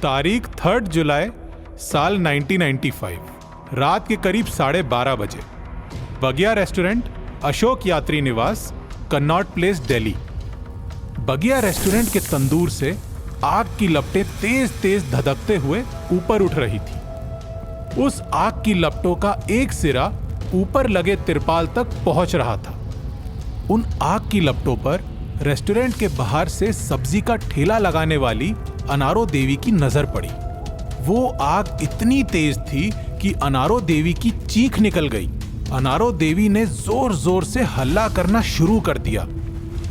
तारीख 3 जुलाई साल 1995, रात के करीब 12:30 बजे। बगिया रेस्टोरेंट, अशोक यात्री निवास, कन्नॉट प्लेस, दिल्ली। बगिया रेस्टोरेंट के तंदूर से आग की लपटें तेज तेज धधकते हुए ऊपर उठ रही थी। उस आग की लपटों का एक सिरा ऊपर लगे तिरपाल तक पहुंच रहा था। उन आग की लपटों पर रेस्टोरेंट के बाहर से सब्जी का ठेला लगाने वाली अनारो देवी की नजर पड़ी। वो आग इतनी तेज थी कि अनारो देवी की चीख निकल गई। अनारो देवी ने जोर जोर से हल्ला करना शुरू कर दिया।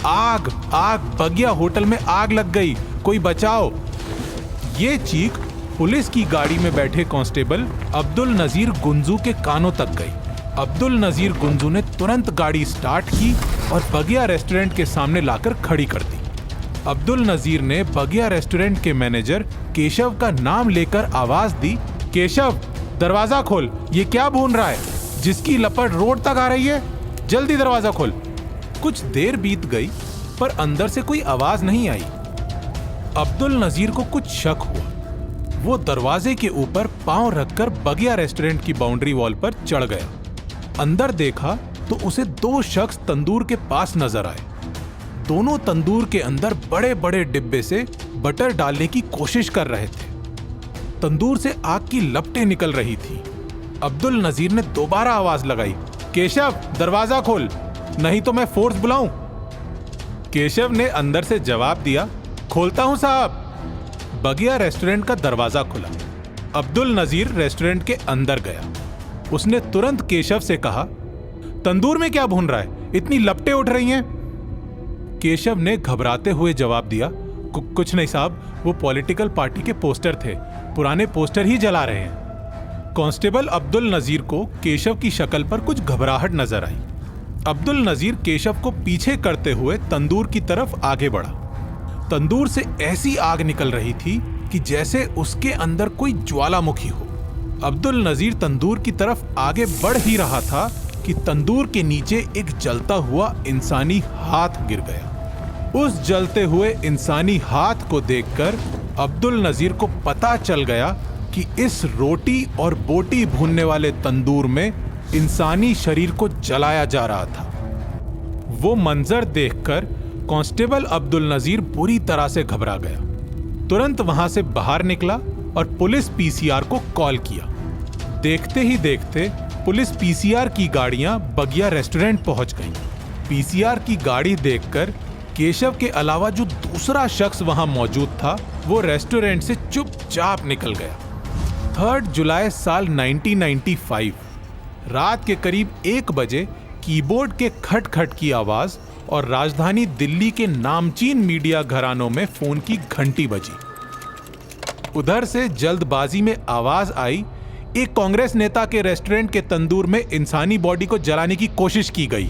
आग आग, बगिया होटल में आग लग गई, कोई बचाओ। ये चीख पुलिस की गाड़ी में बैठे कांस्टेबल अब्दुल नजीर गुंजू के कानों तक गई। अब्दुल नजीर गुंजू ने तुरंत गाड़ी स्टार्ट की और बगिया रेस्टोरेंट के सामने लाकर खड़ी कर दी। अब्दुल नजीर ने बगिया रेस्टोरेंट के मैनेजर केशव का नाम लेकर आवाज दी, केशव दरवाजा खोल, ये क्या भून रहा है? जिसकी लपट रोड तक आ रही है, जल्दी दरवाजा खोल। कुछ देर बीत गई पर अंदर से कोई आवाज नहीं आई। अब्दुल नजीर को कुछ शक हुआ। वो दरवाजे के ऊपर पांव रखकर बगिया रेस्टोरेंट की बाउंड्री वॉल पर चढ़ गया। अंदर देखा तो उसे 2 शख्स तंदूर के पास नजर आए। दोनों तंदूर के अंदर बड़े बड़े डिब्बे से बटर डालने की कोशिश कर रहे थे। तंदूर से आग की लपटें निकल रही थी। अब्दुल नजीर ने दोबारा आवाज लगाई, केशव दरवाजा खोल, नहीं तो मैं फोर्स बुलाऊं। केशव ने अंदर से जवाब दिया, खोलता हूं साहब। बगिया रेस्टोरेंट का दरवाजा खुला। अब्दुल नजीर रेस्टोरेंट के अंदर गया। उसने तुरंत केशव से कहा, तंदूर में क्या भून रहा है? इतनी लपटें उठ रही हैं। केशव ने घबराते हुए जवाब दिया, कुछ नहीं साहब, वो पॉलिटिकल पार्टी के पोस्टर थे, पुराने पोस्टर ही जला रहे हैं। कांस्टेबल अब्दुल नजीर को केशव की शक्ल पर कुछ घबराहट नजर आई। अब्दुल नजीर केशव को पीछे करते हुए तंदूर की तरफ आगे बढ़ा। तंदूर से ऐसी आग निकल रही थी कि जैसे उसके अंदर कोई ज्वालामुखी हो। अब्दुल नजीर तंदूर की तरफ आगे बढ़ ही रहा था कि तंदूर के नीचे एक जलता हुआ इंसानी हाथ गिर गया। उस जलते हुए इंसानी हाथ को देखकर अब्दुल नजीर को पता चल गया कि इस रोटी और बोटी भूनने वाले तंदूर में इंसानी शरीर को जलाया जा रहा था। वो मंजर देखकर कांस्टेबल अब्दुल नजीर बुरी तरह से घबरा गया। तुरंत वहां से बाहर निकला और पुलिस पीसीआर को कॉल किया। देखते ही देखते पुलिस पीसीआर की गाड़ियां बगिया रेस्टोरेंट पहुंच गईं। पीसीआर की गाड़ी देखकर केशव के अलावा जो दूसरा शख्स वहां मौजूद था, वो रेस्टोरेंट से चुपचाप निकल गया। 3 जुलाई साल 1995, रात के करीब 1 बजे कीबोर्ड के खटखट की आवाज और राजधानी दिल्ली के नामचीन मीडिया घरानों में फोन की घंटी बजी। उधर से जल्दबाजी में आवाज आई, एक कांग्रेस नेता के रेस्टोरेंट के तंदूर में इंसानी बॉडी को जलाने की कोशिश की गई।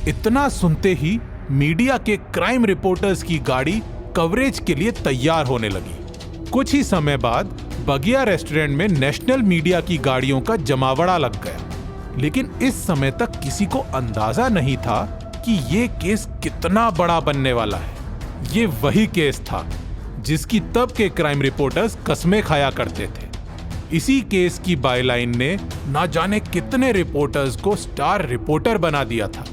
इतना सुनते ही मीडिया के क्राइम रिपोर्टर्स की गाड़ी कवरेज के लिए तैयार होने लगी। कुछ ही समय बाद बगिया रेस्टोरेंट में नेशनल मीडिया की गाड़ियों का जमावड़ा लग गया। लेकिन इस समय तक किसी को अंदाजा नहीं था कि ये केस कितना बड़ा बनने वाला है। ये वही केस था जिसकी तब के क्राइम रिपोर्टर्स कसमें खाया करते थे। इसी केस की बायलाइन ने ना जाने कितने रिपोर्टर्स को स्टार रिपोर्टर बना दिया था।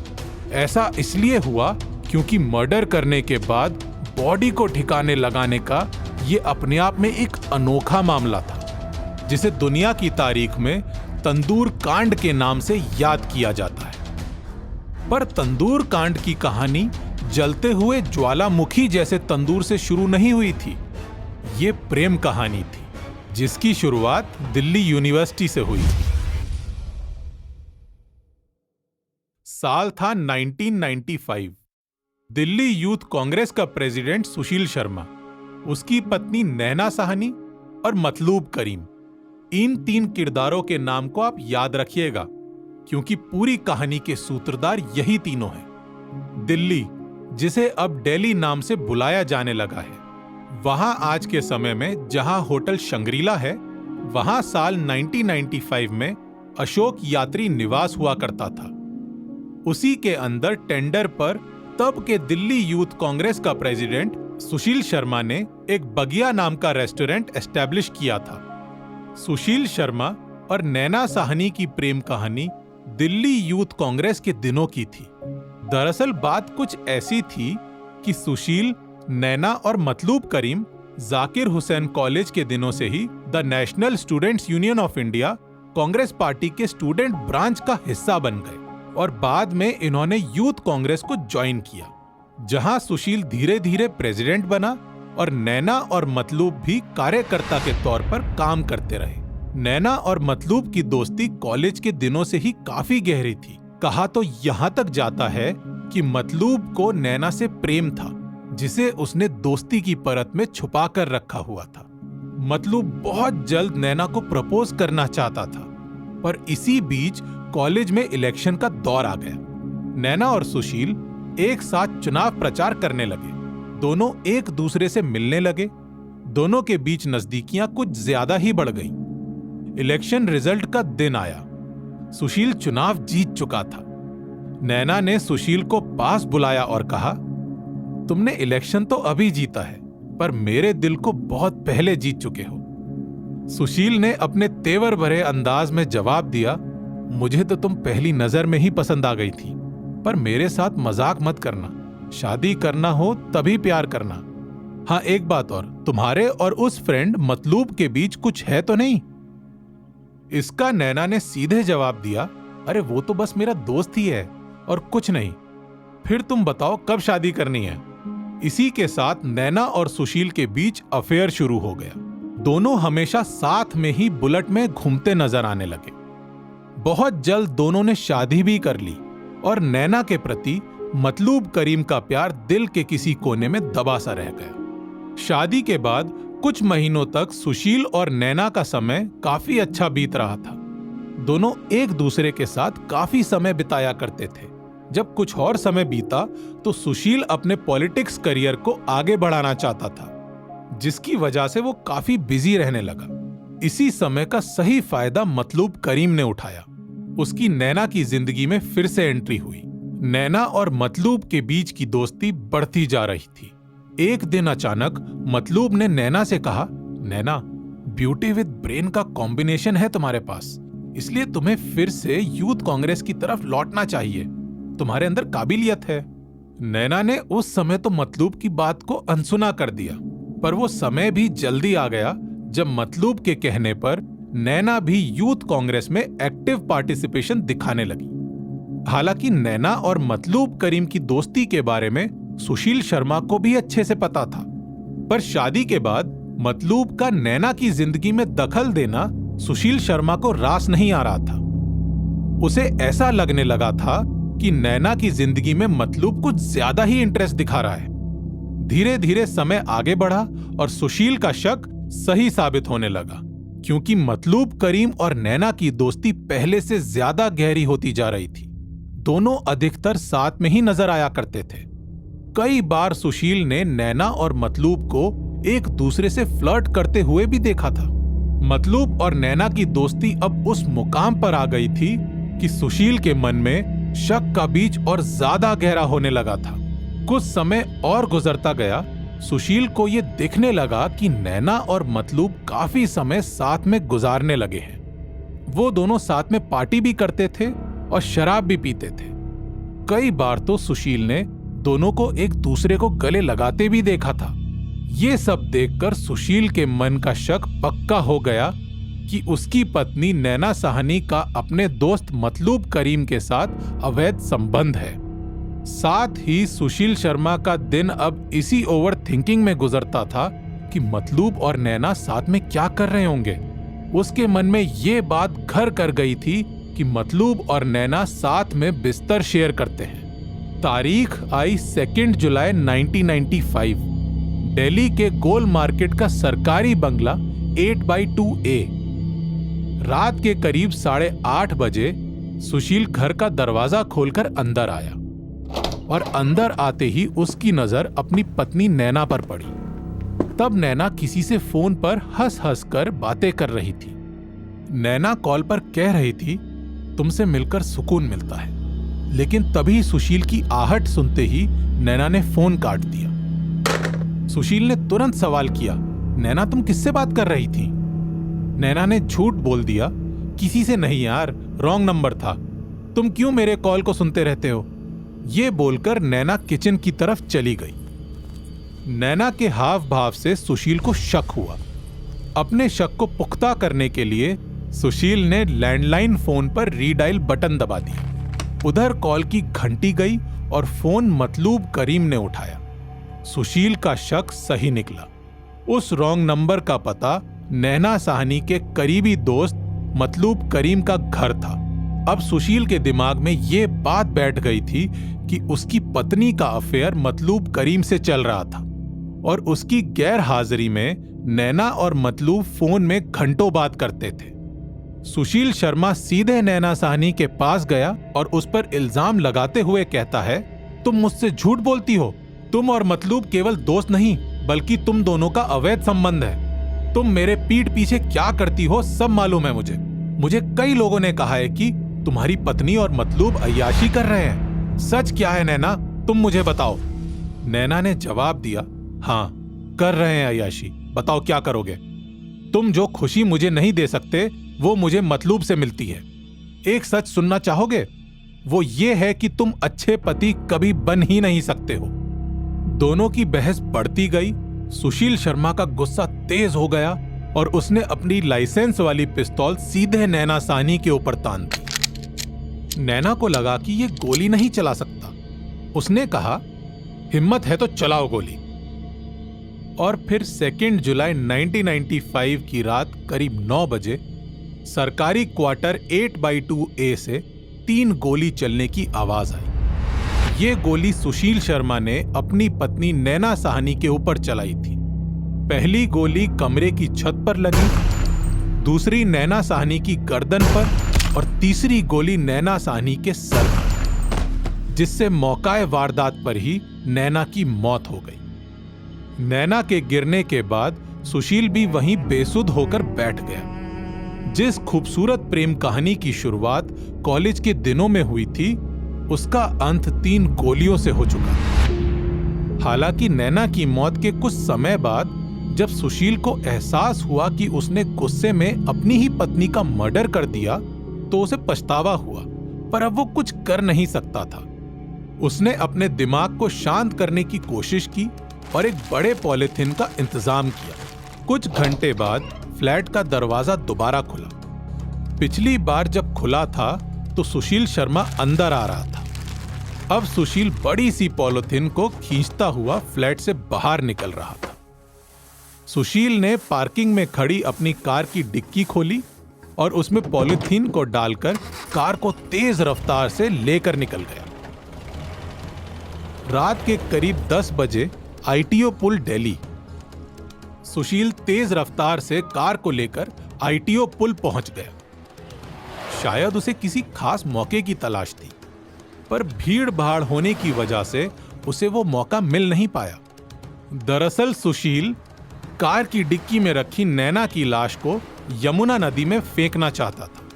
ऐसा इसलिए हुआ क्योंकि मर्डर करने के बाद बॉडी को ठिकाने लगाने का ये अपने आप में एक अनोखा मामला था, जिसे दुनिया की तारीख में तंदूर कांड के नाम से याद किया जाता है। पर तंदूर कांड की कहानी जलते हुए ज्वालामुखी जैसे तंदूर से शुरू नहीं हुई थी। ये प्रेम कहानी थी जिसकी शुरुआत दिल्ली यूनिवर्सिटी से हुई थी। साल था 1995। दिल्ली यूथ कांग्रेस का प्रेसिडेंट सुशील शर्मा, उसकी पत्नी नैना साहनी और मतलूब करीम, इन 3 किरदारों के नाम को आप याद रखिएगा क्योंकि पूरी कहानी के सूत्रधार यही तीनों हैं। दिल्ली, जिसे अब दिल्ली नाम से बुलाया जाने लगा है, वहां आज के समय में जहां होटल शंग्रीला है, वहां साल 1995 में अशोक यात्री निवास हुआ करता था। उसी के अंदर टेंडर पर तब के दिल्ली यूथ कांग्रेस का प्रेसिडेंट सुशील शर्मा ने एक बगिया नाम का रेस्टोरेंट एस्टेब्लिश किया था। सुशील शर्मा और नैना साहनी की प्रेम कहानी दिल्ली यूथ कांग्रेस के दिनों की थी। दरअसल बात कुछ ऐसी थी कि सुशील, नैना और मतलूब करीम जाकिर हुसैन कॉलेज के दिनों से ही the national students union of India Congress party के स्टूडेंट ब्रांच का हिस्सा बन गए और बाद में इन्होंने यूथ कांग्रेस को ज्वाइन किया, जहां सुशील धीरे धीरे प्रेसिडेंट बना और नैना और मतलूब भी कार्यकर्ता के तौर पर काम करते रहे। नैना और मतलूब की दोस्ती कॉलेज के दिनों से ही काफी गहरी थी। कहा तो यहां तक जाता है कि मतलूब को नैना से प्रेम था, जिसे उसने दोस्ती की परत में छुपा कर रखा हुआ था। मतलूब बहुत जल्द नैना को प्रपोज करना चाहता था, पर इसी बीच कॉलेज में इलेक्शन का दौर आ गया। नैना और सुशील एक साथ चुनाव प्रचार करने लगे। दोनों एक दूसरे से मिलने लगे। दोनों के बीच नजदीकियां कुछ ज्यादा ही बढ़ गईं। इलेक्शन रिजल्ट का दिन आया। सुशील चुनाव जीत चुका था। नैना ने सुशील को पास बुलाया और कहा, तुमने इलेक्शन तो अभी जीता है, पर मेरे दिल को बहुत पहले जीत चुके हो। सुशील ने अपने तेवर भरे अंदाज में जवाब दिया, मुझे तो तुम पहली नजर में ही पसंद आ गई थी, पर मेरे साथ मजाक मत करना। शादी करना हो तभी प्यार करना। हाँ, एक बात और, तुम्हारे और उस फ्रेंड मतलूब के बीच कुछ है तो नहीं? इसका नैना ने सीधे जवाब दिया, अरे वो तो बस मेरा दोस्त ही है और कुछ नहीं। फिर तुम बताओ कब शादी करनी है? इसी के साथ नैना और सुशील के बीच अफेयर शुरू हो गया। दोनों हमेशा साथ में ही बुलेट में घूमते नजर आने लगे। बहुत जल्द दोनों ने शादी भी कर ली और नैना के प्रति मतलूब करीम का प्यार दिल के किसी कोने में दबा सा रह गया। शादी के बाद कुछ महीनों तक सुशील और नैना का समय काफी अच्छा बीत रहा था। दोनों एक दूसरे के साथ काफी समय बिताया करते थे। जब कुछ और समय बीता तो सुशील अपने पॉलिटिक्स करियर को आगे बढ़ाना चाहता था, जिसकी वजह से वो काफी बिजी रहने लगा। इसी समय का सही फायदा मतलूब करीम ने उठाया। उसकी नैना की जिंदगी में फिर से एंट्री हुई। नैना और मतलूब के बीच की दोस्ती बढ़ती जा रही थी। एक दिन अचानक मतलूब ने नैना से कहा, नैना, ब्यूटी विद ब्रेन का कॉम्बिनेशन है तुम्हारे पास, इसलिए तुम्हें फिर से यूथ कांग्रेस की तरफ लौटना चाहिए। तुम्हारे अंदर काबिलियत है। नैना ने उस समय तो मतलूब की बात को अनसुना कर दिया, पर वो समय भी जल्दी आ गया जब मतलूब के कहने पर नैना भी यूथ कांग्रेस में एक्टिव पार्टिसिपेशन दिखाने लगी। हालांकि नैना और मतलूब करीम की दोस्ती के बारे में सुशील शर्मा को भी अच्छे से पता था, पर शादी के बाद मतलूब का नैना की जिंदगी में दखल देना सुशील शर्मा को रास नहीं आ रहा था। उसे ऐसा लगने लगा था कि नैना की जिंदगी में मतलूब कुछ ज्यादा ही इंटरेस्ट दिखा रहा है। धीरे धीरे समय आगे बढ़ा और सुशील का शक सही साबित होने लगा, क्योंकि मतलूब करीम और नैना की दोस्ती पहले से ज्यादा गहरी होती जा रही थी। दोनों अधिकतर साथ में ही नजर आया करते थे। कई बार सुशील ने नैना और मतलूब को एक दूसरे से फ्लर्ट करते हुए भी देखा था। मतलूब और नैना की दोस्ती अब उस मुकाम पर आ गई थी कि सुशील के मन में शक का बीज और ज्यादा गहरा होने लगा था। कुछ समय और गुजरता गया। सुशील को यह दिखने लगा कि नैना और मतलूब काफी समय साथ में गुजारने लगे हैं। वो दोनों साथ में पार्टी भी करते थे और शराब भी पीते थे। कई बार तो सुशील ने दोनों को एक दूसरे को गले लगाते भी देखा था। ये सब देखकर सुशील के मन का शक पक्का हो गया कि उसकी पत्नी नैना साहनी का अपने दोस्त मतलूब करीम के साथ अवैध संबंध है। साथ ही सुशील शर्मा का दिन अब इसी ओवर थिंकिंग में गुजरता था कि मतलूब और नैना साथ में क्या कर रहे होंगे। उसके मन में ये बात घर कर गई थी कि मतलूब और नैना साथ में बिस्तर शेयर करते हैं। तारीख आई 2 जुलाई 1995। दिल्ली के गोल मार्केट का सरकारी बंगला 8x2A। रात के करीब 8:30 बजे सुशील घर का दरवाजा खोलकर अंदर आया और अंदर आते ही उसकी नजर अपनी पत्नी नैना पर पड़ी। तब नैना किसी से फोन पर हंस हंस कर बातें कर रही थी। नैना कॉल पर कह रही थी, तुमसे मिलकर सुकून मिलता है। लेकिन तभी सुशील की आहट सुनते ही नैना ने फोन काट दिया। सुशील ने तुरंत सवाल किया, नैना तुम किससे बात कर रही थी? नैना ने झूठ बोल दिया, किसी से नहीं यार, रॉन्ग नंबर था। तुम क्यों मेरे कॉल को सुनते रहते हो? ये बोलकर नैना किचन की तरफ चली गई। नैना के हाव भाव से सुशील को शक हुआ। अपने शक को पुख्ता करने के लिए सुशील ने लैंडलाइन फोन पर रीडायल बटन दबा दिया। उधर कॉल की घंटी गई और फोन मतलूब करीम ने उठाया। सुशील का शक सही निकला। उस रॉन्ग नंबर का पता नैना साहनी के करीबी दोस्त मतलूब करीम का घर था। अब सुशील के दिमाग में यह बात बैठ गई थी कि उसकी पत्नी का अफेयर मतलूब करीम से चल रहा था और उसकी गैर हाजिरी में नैना और मतलूब फोन में घंटों बात करते थे। सुशील शर्मा सीधे नैना साहनी के पास गया और उस पर इल्जाम लगाते हुए कहता है, तुम मुझसे झूठ बोलती हो। तुम और मतलूब केवल दोस्त नहीं बल्कि तुम दोनों का अवैध संबंध है। तुम मेरे पीठ पीछे क्या करती हो सब मालूम है मुझे कई लोगों ने कहा है कि तुम्हारी पत्नी और मतलूब अय्याशी कर रहे हैं। सच क्या है नैना, तुम मुझे बताओ। नैना ने जवाब दिया, हाँ कर रहे हैं अय्याशी, बताओ क्या करोगे? तुम जो खुशी मुझे नहीं दे सकते वो मुझे मतलूब से मिलती है। एक सच सुनना चाहोगे? वो ये है कि तुम अच्छे पति कभी बन ही नहीं सकते हो। दोनों की बहस बढ़ती गई। सुशील शर्मा का गुस्सा तेज हो गया और उसने अपनी लाइसेंस वाली पिस्तौल सीधे नैना साहनी के ऊपर तान दी। नैना को लगा कि ये गोली नहीं चला सकता। उसने कहा, हिम्मत है तो चलाओ गोली। और फिर 2 जुलाई 1995 की रात करीब 9 बजे सरकारी क्वार्टर 8/2A से 3 गोली चलने की आवाज आई। ये गोली सुशील शर्मा ने अपनी पत्नी नैना साहनी के ऊपर चलाई थी। पहली गोली कमरे की छत पर लगी, दूसरी नैना साहनी की गर्दन पर और तीसरी गोली नैना साहनी के सर पर, जिससे मौकाए वारदात पर ही नैना की मौत हो गई। नैना के गिरने के बाद सुशील भी वहीं बेसुध होकर बैठ गया। जिस खूबसूरत प्रेम कहानी की शुरुआत कॉलेज के दिनों में हुई थी, उसका अंत 3 गोलियों से हो चुका। हालांकि नैना की मौत के कुछ समय बाद जब सुशील को एहसास हुआ कि उसने गुस्से में अपनी ही पत्नी का मर्डर कर दिया तो उसे पछतावा हुआ, पर अब वो कुछ कर नहीं सकता था। उसने अपने दिमाग को शांत करने की कोशिश की और एक बड़े पॉलिथीन का इंतजाम किया। कुछ घंटे बाद फ्लैट का दरवाजा दोबारा खुला। पिछली बार जब खुला था तो सुशील शर्मा अंदर आ रहा था। अब सुशील बड़ी सी पॉलिथीन को खींचता हुआ फ्लैट से बाहर निकल रहा था। सुशील ने पार्किंग में खड़ी अपनी कार की डिक्की खोली और उसमें पॉलिथीन को डालकर कार को तेज रफ्तार से लेकर निकल गया। रात के करीब 10 बजे ITO पुल दिल्ली। सुशील तेज रफ्तार से कार को लेकर ITO पुल पहुंच गया। शायद उसे किसी खास मौके की तलाश थी, पर भीड़ भाड़ होने की वजह से उसे वो मौका मिल नहीं पाया। दरअसल सुशील कार की डिक्की में रखी नैना की लाश को यमुना नदी में फेंकना चाहता था।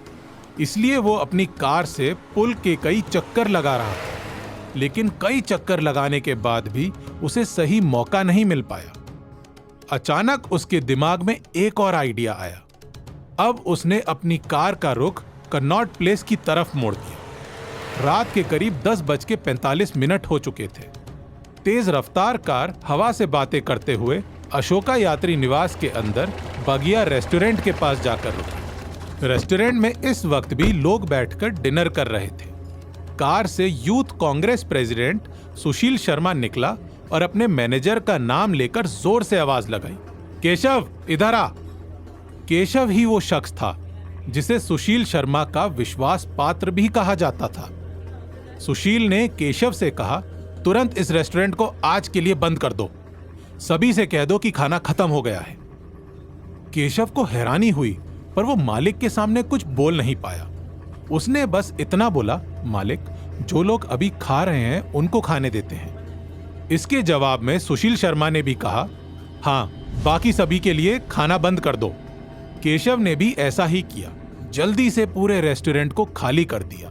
इसलिए वो अपनी कार से पुल के कई चक्कर लगा रहा था, लेकिन कई चक्कर लगाने के बाद भी उसे सही मौका नहीं मिल पाया। अचानक उसके दिमाग में एक और आइडिया आया। अब उसने अपनी कार का रुख कनॉट प्लेस की तरफ मोड़ दिया। रात के करीब 10:45 हो चुके थे। तेज रफ्तार कार हवा से बातें करते हुए अशोका यात्री निवास के अंदर बगिया रेस्टोरेंट के पास जाकर रुकी। रेस्टोरेंट में इस वक्त भी लोग बैठकर डिनर कर रहे थे। कार से यूथ कांग्रेस प्रेसिडेंट सुशील शर्मा निकला और अपने मैनेजर का नाम लेकर जोर से आवाज लगाई, केशव इधर आ। केशव ही वो शख्स था जिसे सुशील शर्मा का विश्वास पात्र भी कहा जाता था। सुशील ने केशव से कहा, तुरंत इस रेस्टोरेंट को आज के लिए बंद कर दो। सभी से कह दो कि खाना खत्म हो गया है। केशव को हैरानी हुई, पर वो मालिक के सामने कुछ बोल नहीं पाया। उसने बस इतना बोला, मालिक, जो लोग अभी खा रहे हैं उनको खाने देते हैं। इसके जवाब में सुशील शर्मा ने भी कहा, हाँ, बाकी सभी के लिए खाना बंद कर दो। केशव ने भी ऐसा ही किया। जल्दी से पूरे रेस्टोरेंट को खाली कर दिया।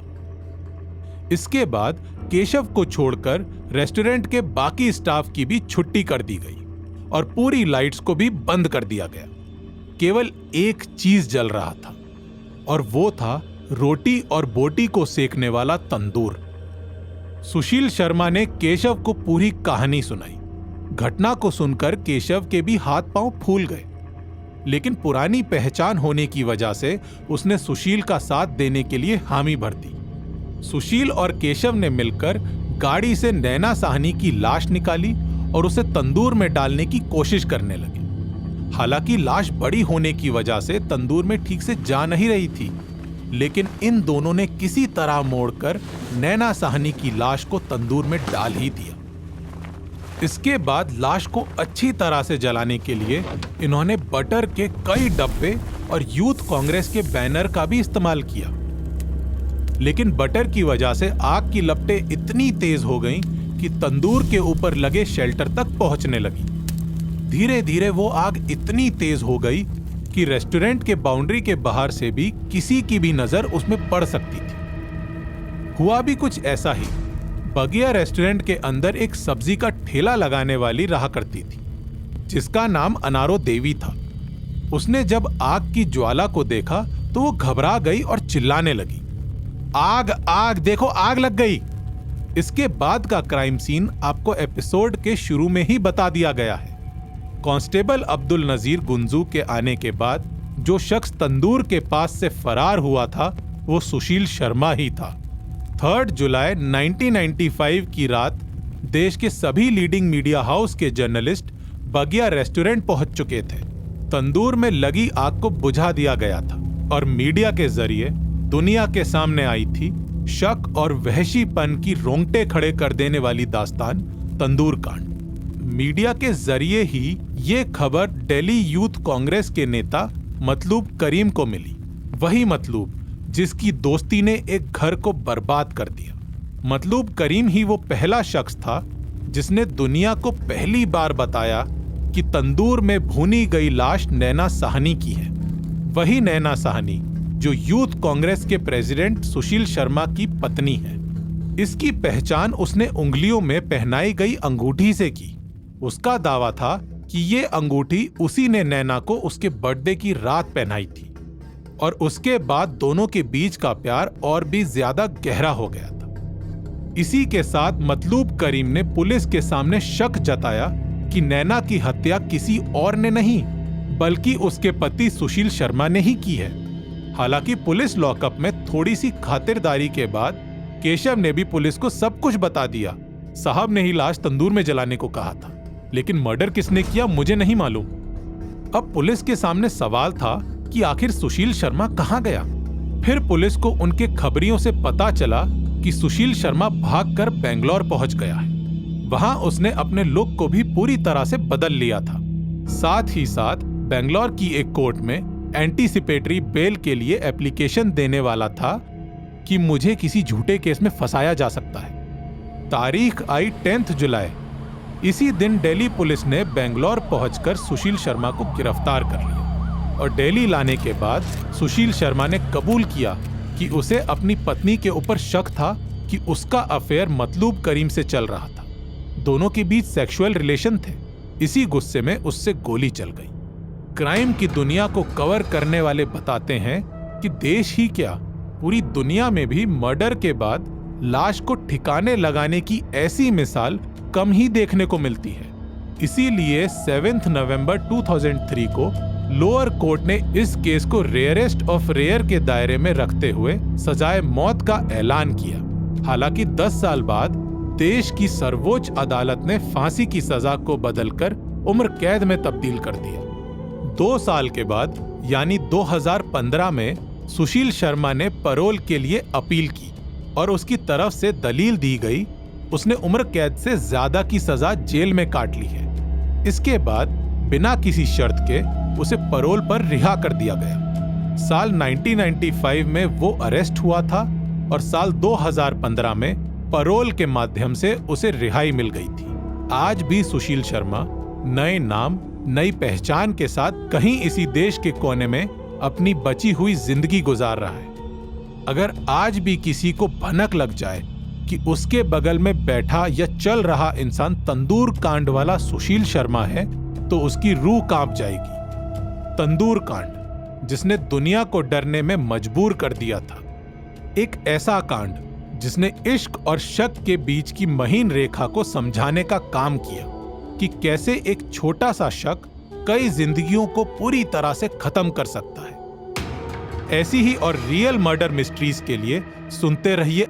इसके बाद केशव को छोड़कर रेस्टोरेंट के बाकी स्टाफ की भी छुट्टी कर दी गई। और पूरी लाइट्स को भी बंद कर दिया गया। केवल एक चीज जल रहा था और वो था रोटी और बोटी को सेकने वाला तंदूर। सुशील शर्मा ने केशव को पूरी कहानी सुनाई। घटना को सुनकर केशव के भी हाथ पांव फूल गए, लेकिन पुरानी पहचान होने की वजह से उसने सुशील का साथ देने के लिए हामी भर दी। सुशील और केशव ने मिलकर गाड़ी से नैना साहनी की लाश निकाली और उसे तंदूर में डालने की कोशिश करने लगे। हालांकि लाश बड़ी होने की वजह से तंदूर में ठीक से जा नहीं रही थी, लेकिन इन दोनों ने किसी तरह मोड़कर नैना साहनी की लाश को तंदूर में डाल ही दिया। इसके बाद लाश को अच्छी तरह से जलाने के लिए इन्होंने बटर के कई डब्बे और यूथ कांग्रेस के बैनर का भी इस्तेमाल किया, लेकिन बटर की वजह से आग की लपटें इतनी तेज हो गईं कि तंदूर के ऊपर लगे शेल्टर तक पहुंचने लगी। धीरे धीरे वो आग इतनी तेज हो गई कि रेस्टोरेंट के बाउंड्री के बाहर से भी किसी की भी नजर उसमें पड़ सकती थी। हुआ भी कुछ ऐसा ही। बगिया रेस्टोरेंट के अंदर एक सब्जी का ठेला लगाने वाली रहा करती थी, जिसका नाम अनारो देवी था। उसने जब आग की ज्वाला को देखा तो वो घबरा गई और चिल्लाने लगी, आग आग, देखो आग लग गई। इसके बाद का क्राइम सीन आपको एपिसोड के शुरू में ही बता दिया गया है। कांस्टेबल अब्दुल नजीर गुंजू के आने के बाद जो शख्स तंदूर के पास से फरार हुआ था वो सुशील शर्मा ही था। 3 जुलाई 1995 की रात देश के सभी लीडिंग मीडिया हाउस के जर्नलिस्ट बगिया रेस्टोरेंट पहुंच चुके थे। तंदूर में लगी आग को बुझा दिया गया था और मीडिया के जरिए दुनिया के सामने आई थी शक और वहशीपन की रोंगटे खड़े कर देने वाली दास्तान तंदूर कांड। मीडिया के जरिए ही ये खबर दिल्ली यूथ कांग्रेस के नेता मतलूब करीम को मिली, वही मतलूब जिसकी दोस्ती ने एक घर को बर्बाद कर दिया। मतलूब करीम ही वो पहला शख्स था जिसने दुनिया को पहली बार बताया कि तंदूर में भूनी गई लाश नैना साहनी की है। वही नैना साहनी जो यूथ कांग्रेस के प्रेसिडेंट सुशील शर्मा की पत्नी है। इसकी पहचान उसने उंगलियों में पहनाई गई अंगूठी से की। उसका दावा था कि ये अंगूठी उसी ने नैना को उसके बर्थडे की रात पहनाई थी और उसके बाद दोनों के बीच का प्यार और भी ज्यादा गहरा हो गया था। इसी के साथ मतलूब करीम ने पुलिस के सामने शक जताया कि नैना की हत्या किसी और ने नहीं बल्कि उसके पति सुशील शर्मा ने ही की है। हालांकि पुलिस लॉकअप में थोड़ी सी खातिरदारी के बाद केशव ने भी पुलिस को सब कुछ बता दिया। साहब ने ही लाश तंदूर में जलाने को कहा था, लेकिन मर्डर किसने किया मुझे नहीं मालूम। अब पुलिस के सामने सवाल था कि आखिर सुशील शर्मा कहां गया। फिर पुलिस को उनके खबरियों से पता चला कि सुशील शर्मा भागकर बेंगलोर पहुंच गया है। वहां उसने अपने लुक को भी पूरी तरह से बदल लिया था। साथ ही साथ बेंगलोर की एक कोर्ट में एंटीसिपेटरी बेल के लिए एप्लीकेशन देने वाला था कि मुझे किसी झूठे केस में फंसाया जा सकता है। तारीख आई 10 जुलाई। इसी दिन दिल्ली पुलिस ने बेंगलोर पहुंचकर सुशील शर्मा को गिरफ्तार कर लिया और दिल्ली लाने के बाद सुशील शर्मा ने कबूल किया कि उसे अपनी पत्नी के ऊपर शक था कि उसका अफेयर मतलूब करीम से चल रहा था। दोनों के बीच सेक्सुअल रिलेशन थे। इसी गुस्से में उससे गोली चल गई। क्राइम की दुनिया को कवर करने वाले बताते हैं कि देश ही क्या पूरी दुनिया में भी मर्डर के बाद लाश को ठिकाने लगाने की ऐसी मिसाल कम ही देखने को मिलती है। इसीलिए 7 नवंबर 2003 को लोअर कोर्ट ने इस केस को रेयरेस्ट ऑफ रेयर के दायरे में रखते हुए सजाए मौत का ऐलान किया। हालांकि 10 साल बाद देश की सर्वोच्च अदालत ने फांसी की सजा को बदलकर उम्र कैद में तब्दील कर दिया। 2 साल के बाद यानी 2015 में सुशील शर्मा ने पैरोल के लिए अपील की और उसकी तरफ से दलील दी गई। उसने उम्र कैद से ज्यादा की सजा जेल में काट ली है। इसके बाद बिना किसी शर्त के उसे पैरोल पर रिहा कर दिया गया। साल 1995 में वो अरेस्ट हुआ था और साल 2015 में पैरोल के माध्यम से उसे रिहाई मिल गई थी। आज भी सुशील शर्मा नए नाम नई पहचान के साथ कहीं इसी देश के कोने में अपनी बची हुई जिंदगी गुजार रहा है। अगर आज भी किसी को भनक लग जाए कि उसके बगल में बैठा या चल रहा इंसान तंदूर कांड वाला सुशील शर्मा है, तो उसकी रूह कांप जाएगी। तंदूर कांड, जिसने दुनिया को डरने में मजबूर कर दिया था। एक ऐसा कांड जिसने इश्क और शक के बीच की महीन रेखा को समझाने का काम किया कि कैसे एक छोटा सा शक कई जिंदगियों को पूरी तरह से खत्म कर सकता है। ऐसी ही और रियल मर्डर मिस्ट्रीज के लिए सुनते रहिए